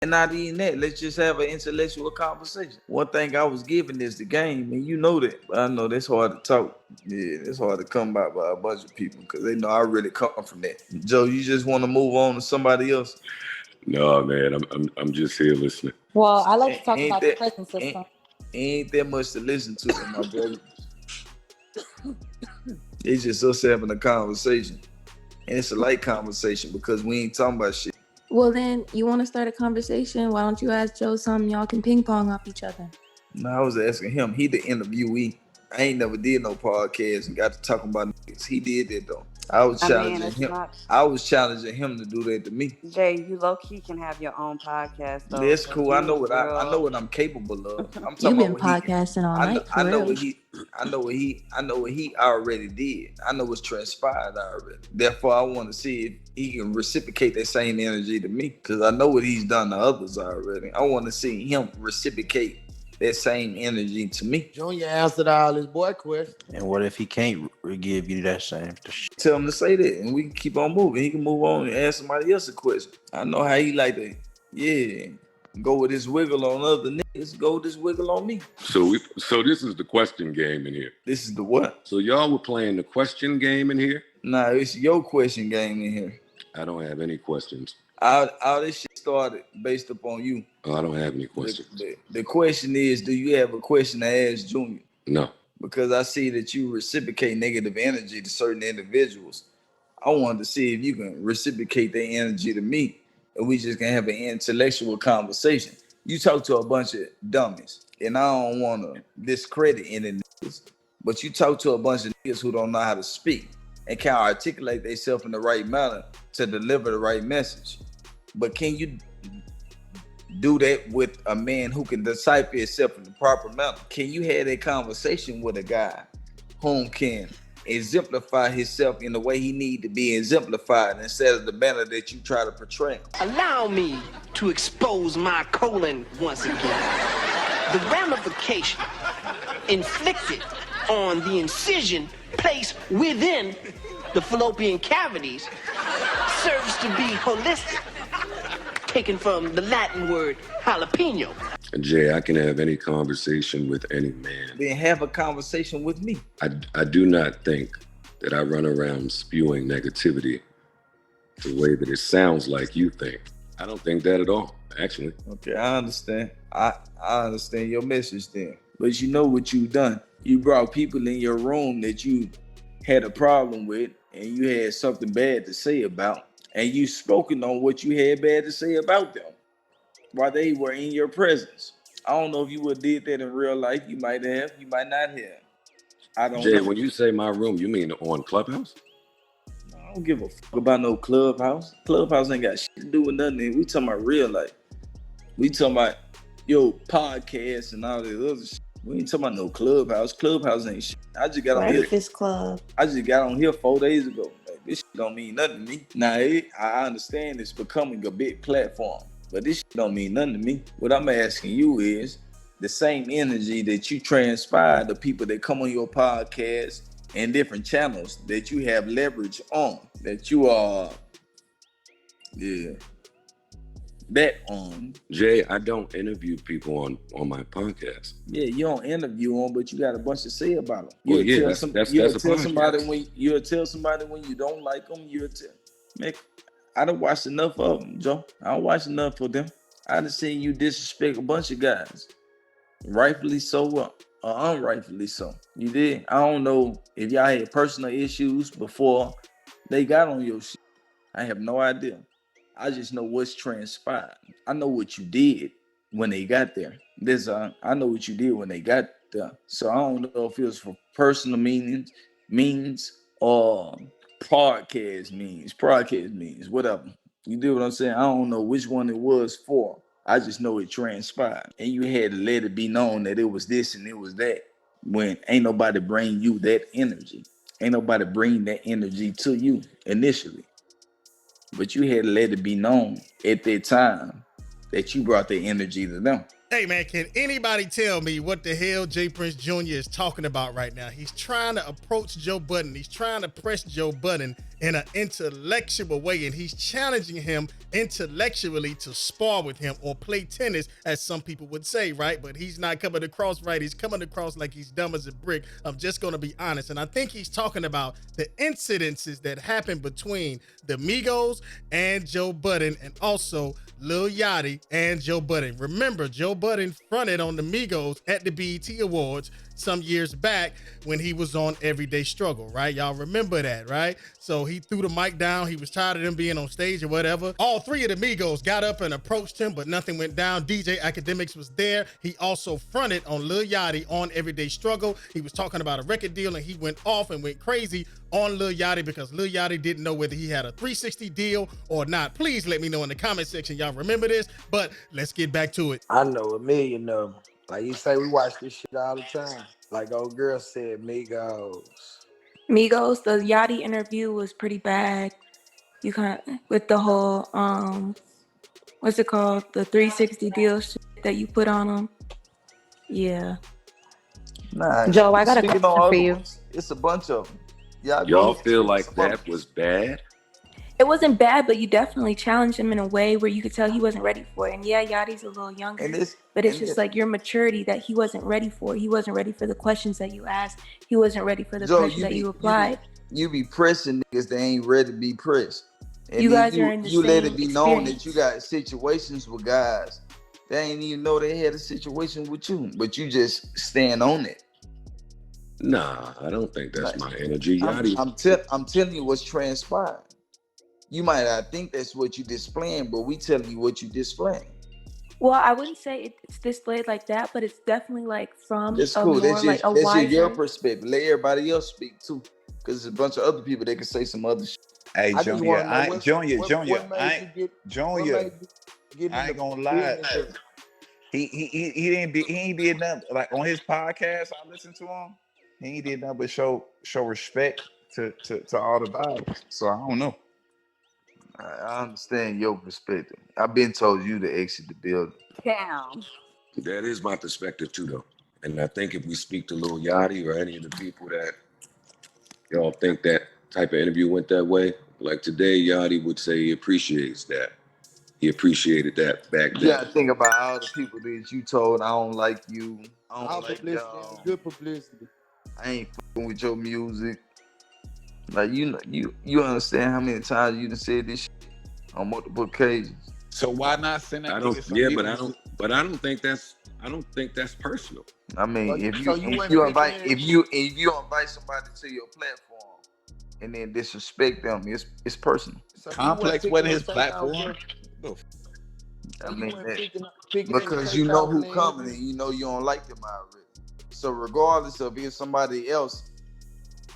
And not even that, let's just have an intellectual conversation. One thing I was given is the game, and you know that. But I know that's hard to talk. Yeah, it's hard to come by a bunch of people because they know I really come from that. Joe, you just want to move on to somebody else? No, man, I'm just here listening. Well, I like to talk Ain't about the that prison ain't, system. ain't that much to listen to, my brother? It's just us having a conversation, and it's a light conversation because we ain't talking about shit. Well, then, you want to start a conversation? Why don't you ask Joe something? Y'all can ping pong off each other. No, I was asking him. He the interviewee. I ain't never did no podcast and got to talking about niggas. He did that though. I was challenging him. I was challenging him to do that to me. Jay, you low key can have your own podcast though. That's cool. I know what I'm capable of. I'm talking You've been about podcasting all night. I know what he already did. I know what's transpired already. Therefore, I want to see if he can reciprocate that same energy to me because I know what he's done to others already. I want to see him reciprocate that same energy to me. Junior answered all his boy questions. And what if he can't give you that same? Tell him to say that, and we can keep on moving. He can move on and ask somebody else a question. I know how he like to, go with this wiggle on other niggas. Go with this wiggle on me. So this is the question game in here. This is the what? So y'all were playing the question game in here? Nah, it's your question game in here. I don't have any questions. All this shit started based upon you. Oh, I don't have any questions. The question is, do you have a question to ask Junior? No. Because I see that you reciprocate negative energy to certain individuals. I wanted to see if you can reciprocate that energy to me, and we just can have an intellectual conversation. You talk to a bunch of dummies, and I don't want to discredit any niggas, but you talk to a bunch of niggas who don't know how to speak and can't articulate themselves in the right manner to deliver the right message. But can you do that with a man who can decipher himself in the proper manner? Can you have that conversation with a guy whom can exemplify himself in the way he need to be exemplified instead of the manner that you try to portray him? Allow me to expose my colon once again. The ramification inflicted on the incision placed within the fallopian cavities serves to be holistic, taken from the Latin word jalapeno. Jay, I can have any conversation with any man. Then have a conversation with me. I do not think that I run around spewing negativity the way that it sounds like you think. I don't think that at all, actually. Okay, I understand. I understand your message then. But you know what you've done. You brought people in your room that you had a problem with and you had something bad to say about, and you spoken on what you had bad to say about them while they were in your presence. I don't know if you would have did that in real life. You might have, you might not have. I don't Jay, know. when you say my room, you mean on Clubhouse? I don't give a fuck about no Clubhouse. Clubhouse ain't got shit to do with nothing. We talking about real life. We talking about podcasts and all this other shit. We ain't talking about no Clubhouse. Clubhouse ain't shit. I just got on here. Breakfast Club. I just got on here 4 days ago. Like, this shit don't mean nothing to me. Now, I understand it's becoming a big platform, but this shit don't mean nothing to me. What I'm asking you is the same energy that you transpire the people that come on your podcast and different channels that you have leverage on, that you are, bet on. Jay, I don't interview people on my podcast. Yeah, you don't interview them, but you got a bunch to say about them. Well, You'll that's tell somebody when you don't like them. I done watched enough of them, Joe. I don't watch enough of them. I done seen you disrespect a bunch of guys, rightfully so or unrightfully so. You did. I don't know if y'all had personal issues before they got on your shit. I have no idea. I just know what's transpired. I know what you did when they got there. I know what you did when they got there. So I don't know if it was for personal means or podcast means, whatever. You do what I'm saying? I don't know which one it was for. I just know it transpired. And you had to let it be known that it was this and it was that when ain't nobody bring you that energy. Ain't nobody bring that energy to you initially. But you had to let it be known at that time that you brought the energy to them. Hey, man, can anybody tell me what the hell J. Prince Jr. is talking about right now? He's trying to approach Joe Budden. He's trying to press Joe Budden, in an intellectual way, and he's challenging him intellectually to spar with him or play tennis, as some people would say, right? But he's not coming across right. He's coming across like he's dumb as a brick. I'm just going to be honest. And I think he's talking about the incidences that happened between the Migos and Joe Budden, and also Lil Yachty and Joe Budden. Remember, Joe Budden fronted on the Migos at the BET Awards some years back when he was on Everyday Struggle, right? Y'all remember that, right? So he threw the mic down. He was tired of them being on stage or whatever. All three of the Migos got up and approached him, but nothing went down. DJ Academics was there. He also fronted on Lil Yachty on Everyday Struggle. He was talking about a record deal, and he went off and went crazy on Lil Yachty because Lil Yachty didn't know whether he had a 360 deal or not. Please let me know in the comment section y'all remember this, but let's get back to it. I know a million of them. Like you say, we watch this shit all the time. Like old girl said, Migos. Migos, the Yachty interview was pretty bad. You kind of, with the whole what's it called, the 360 deal shit that you put on them. Yeah. Nah, Joe, I got a speaking question on for other you. ones, it's a bunch of them. Y'all feel like that was bad? It wasn't bad, but you definitely challenged him in a way where you could tell he wasn't ready for it. And yeah, Yachty's a little younger, but it's just like your maturity that he wasn't ready for. He wasn't ready for the questions that you asked. He wasn't ready for the pressure that you applied. You be pressing niggas that ain't ready to be pressed. And You guys are in the you let same it be known that experience. you got situations with guys that ain't even know they had a situation with you, but you just stand on it. Nah, I don't think that's my energy. Yachty, I'm telling you what's transpired. You might not think that's what you displaying, but we telling you what you displaying. Well, I wouldn't say it's displayed like that, but it's definitely like from That's a cool. more That's like just, a that's just your wiser. perspective. Let everybody else speak too, because there's a bunch of other people that can say some other shit. Hey, I just Junior, want to know I what Junior, made Junior, you get I ain't into gonna lie. business. He ain't did nothing like on his podcast. I listened to him. He ain't did nothing but show respect to all the dogs. So I don't know. I understand your perspective. I've been told you to exit the building. Damn. that is my perspective too, though. And I think if we speak to Lil Yachty or any of the people that y'all think that type of interview went that way, like today, Yachty would say he appreciates that. He appreciated that back You then. gotta think about all the people that you told I don't like you. I All don't like publicity y'all. is good publicity. I ain't fucking with your music. Like you understand how many times you done said this shit on multiple occasions. So why not send that I nigga don't. some Yeah, music? but I don't think that's. I don't think that's personal. I mean, if So you you if you wouldn't invite think if you invite somebody to your platform and then disrespect them, it's personal. So you Complex wasn't wasn't his picking up platform. So I you mean wasn't that, picking up because you know who takeout coming and you know you don't like them already. So regardless of if somebody else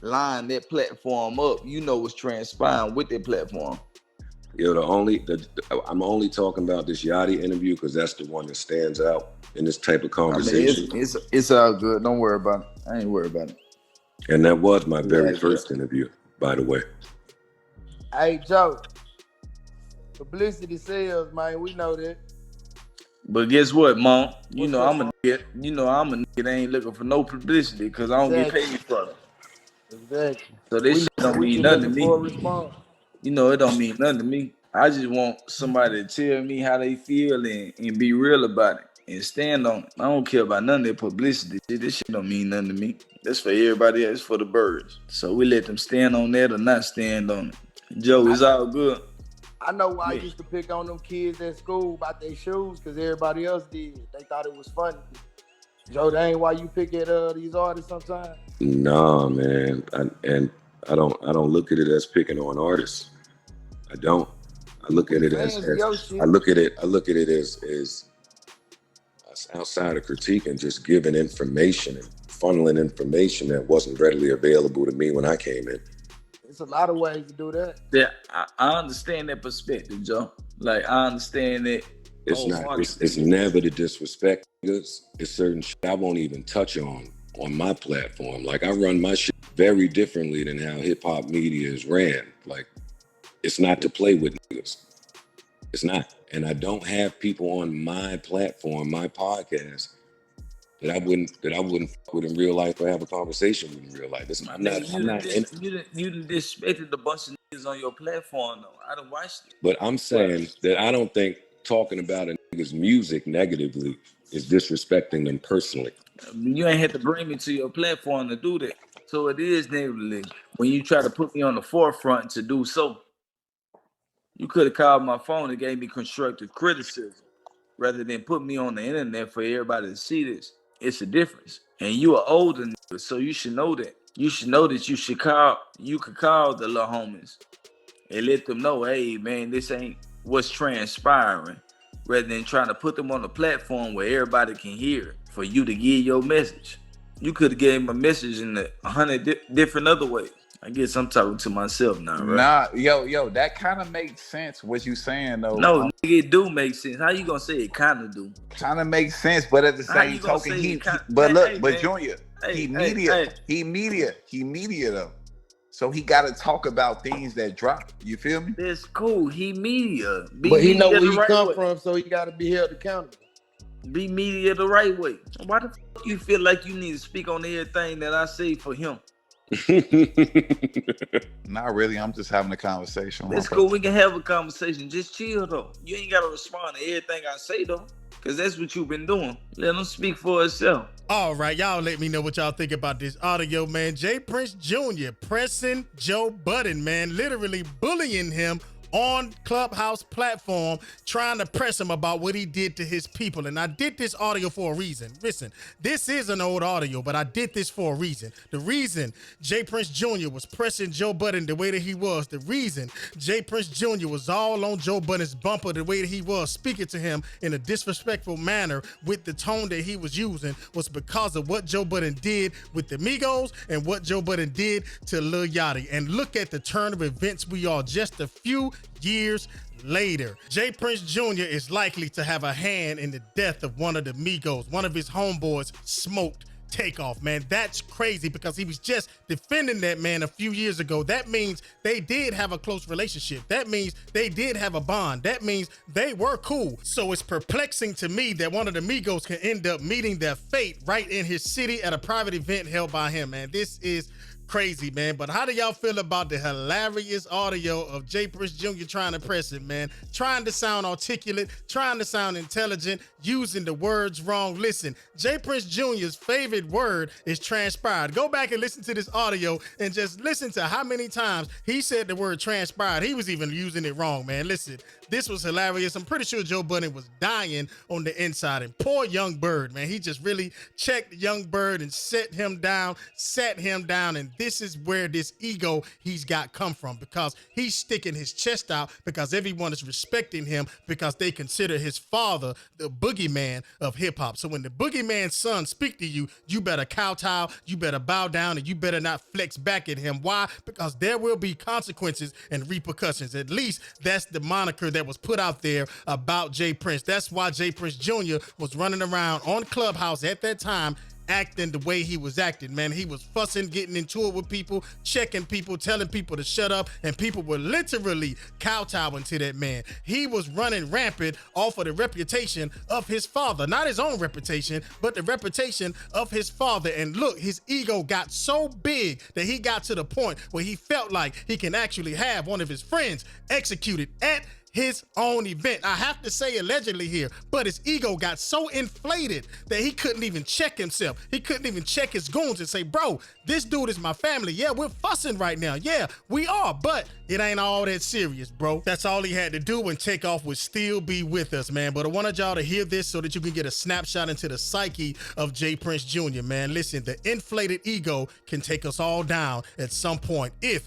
line that platform up, you know what's transpiring with that platform. Yo, I'm only talking about this Yachty interview because that's the one that stands out in this type of conversation. I mean, it's all good. Don't worry about it. I ain't worried about it. And that was my very Yeah. first interview, by the way. Hey Joe, publicity sells, man. We know that. But guess what, Mom? You What's know up, I'm a Mom? nigga. You know I'm a nigga that ain't looking for no publicity because I don't get Exactly. paid for it. Exactly. So this We shit don't we mean just nothing to looking for a me. response. You know it don't mean nothing to me. I just want somebody to tell me how they feel and be real about it and stand on it. I don't care about none of that publicity shit. This shit don't mean nothing to me. That's for everybody else, for the birds. So we let them stand on that or not stand on it. Joe, it's all good. I know why I Yeah. used to pick on them kids at school about their shoes because everybody else did. They thought it was funny. Joe, that ain't why you pick at these artists sometimes. Nah, man. I don't look at it as picking on artists. I don't. I look at it as Fans of your shit. I look at it as outside of critique and just giving information and funneling information that wasn't readily available to me when I came in. It's a lot of ways to do that. Yeah, I understand that perspective, Joe. Like I understand that. It's not. It's never to disrespect niggas. It's certain shit I won't even touch on my platform. Like I run my shit very differently than how hip hop media is ran. Like it's not to play with niggas. It's not. And I don't have people on my platform, my podcast, that I wouldn't fuck with in real life or have a conversation with in real life. I'm not You done disrespected a bunch of niggas on your platform though. I done watched it. But I'm saying that I don't think talking about a nigga's music negatively is disrespecting them personally. You ain't had to bring me to your platform to do that. So it is negatively when you try to put me on the forefront to do so. You could have called my phone and gave me constructive criticism rather than put me on the internet for everybody to see this. It's a difference. And you are older nigga, so you should know that. You should know that you could call the little homies and let them know, hey man, this ain't what's transpiring, rather than trying to put them on a platform where everybody can hear it for you to give your message. You could have gave my message in 100 different other ways. I guess I'm talking to myself now, right? Nah, yo, that kind of makes sense what you saying though. No, nigga, it do make sense. How you gonna say it kind of do? Kind of makes sense, but at the same token, Junior, he media though. So he got to talk about things that drop. You feel me? That's cool. He media. But he know where he come from, so he got to be held accountable. Be media the right way. Why the fuck you feel like you need to speak on everything that I say for him? Not really. I'm just having a conversation. That's cool. We can have a conversation. Just chill though. You ain't gotta respond to everything I say though, because that's what you've been doing. Let him speak for himself. All right, y'all let me know what y'all think about this audio, man. J. Prince Jr. pressing Joe Budden, man, literally bullying him on Clubhouse platform, trying to press him about what he did to his people. And I did this audio for a reason. Listen, this is an old audio, but I did this for a reason. The reason J. Prince Jr. was pressing Joe Budden the way that he was, the reason J. Prince Jr. was all on Joe Budden's bumper the way that he was, speaking to him in a disrespectful manner with the tone that he was using, was because of what Joe Budden did with the Migos and what Joe Budden did to Lil Yachty. And look at the turn of events we are just a few years later. J. Prince Jr. is likely to have a hand in the death of one of the Migos. One of his homeboys smoked Takeoff, man. That's crazy because he was just defending that man a few years ago. That means they did have a close relationship. That means they did have a bond. That means they were cool. So it's perplexing to me that one of the Migos can end up meeting their fate right in his city at a private event held by him, man. This is crazy, man. But how do y'all feel about the hilarious audio of J. Prince Jr. trying to press it, man? Trying to sound articulate, trying to sound intelligent, using the words wrong. Listen, J. Prince Jr.'s favorite word is transpired. Go back and listen to this audio and just listen to how many times he said the word transpired. He was even using it wrong, man. Listen, this was hilarious. I'm pretty sure Joe Budden was dying on the inside. And poor Young Bird, man, he just really checked Young Bird and sat him down. And this is where this ego he's got come from, because he's sticking his chest out because everyone is respecting him because they consider his father the boogeyman of hip hop. So when the boogeyman's son speak to you, you better kowtow, you better bow down, and you better not flex back at him. Why? Because there will be consequences and repercussions. At least that's the moniker that was put out there about J. Prince. That's why J. Prince Jr. was running around on Clubhouse at that time acting the way he was acting, man. He was fussing, getting into it with people, checking people, telling people to shut up, and people were literally kowtowing to that man. He was running rampant off of the reputation of his father, not his own reputation, but the reputation of his father. And look, his ego got so big that he got to the point where he felt like he can actually have one of his friends executed at his own event. I have to say allegedly here, but his ego got so inflated that he couldn't even check himself. He couldn't even check his goons and say, bro, this dude is my family. Yeah, we're fussing right now. Yeah, we are, but it ain't all that serious, bro. That's all he had to do, and Takeoff would still be with us, man. But I wanted y'all to hear this so that you can get a snapshot into the psyche of J. Prince Jr., man. Listen, the inflated ego can take us all down at some point if